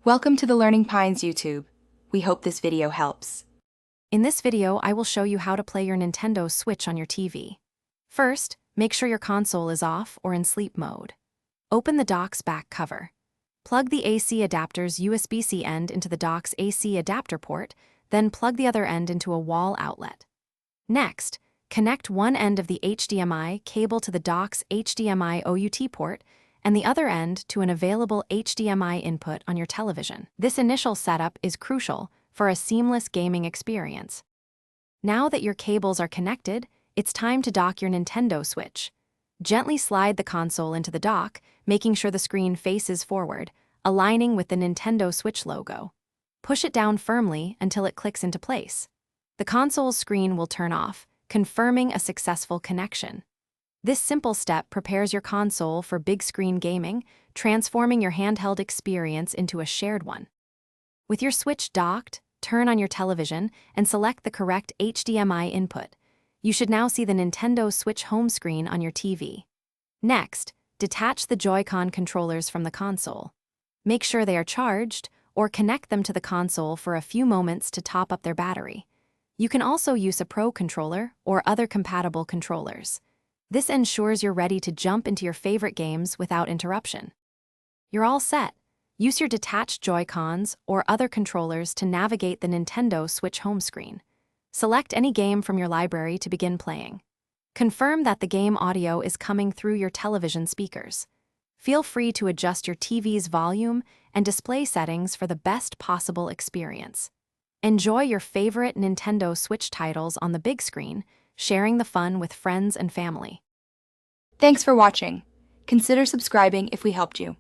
Welcome to the Learning Pines YouTube. We hope this video helps. In this video, I will show you how to play your Nintendo Switch on your TV. First, make sure your console is off or in sleep mode. Open the dock's back cover. Plug the AC adapter's USB-C end into the dock's AC adapter port, then plug the other end into a wall outlet. Next, connect one end of the HDMI cable to the dock's HDMI OUT port and the other end to an available HDMI input on your television. This initial setup is crucial for a seamless gaming experience. Now that your cables are connected, it's time to dock your Nintendo Switch. Gently slide the console into the dock, making sure the screen faces forward, aligning with the Nintendo Switch logo. Push it down firmly until it clicks into place. The console's screen will turn off, confirming a successful connection. This simple step prepares your console for big screen gaming, transforming your handheld experience into a shared one. With your Switch docked, turn on your television and select the correct HDMI input. You should now see the Nintendo Switch home screen on your TV. Next, detach the Joy-Con controllers from the console. Make sure they are charged, or connect them to the console for a few moments to top up their battery. You can also use a Pro controller or other compatible controllers. This ensures you're ready to jump into your favorite games without interruption. You're all set. Use your detached Joy-Cons or other controllers to navigate the Nintendo Switch home screen. Select any game from your library to begin playing. Confirm that the game audio is coming through your television speakers. Feel free to adjust your TV's volume and display settings for the best possible experience. Enjoy your favorite Nintendo Switch titles on the big screen, sharing the fun with friends and family. Thanks for watching. Consider subscribing if we helped you.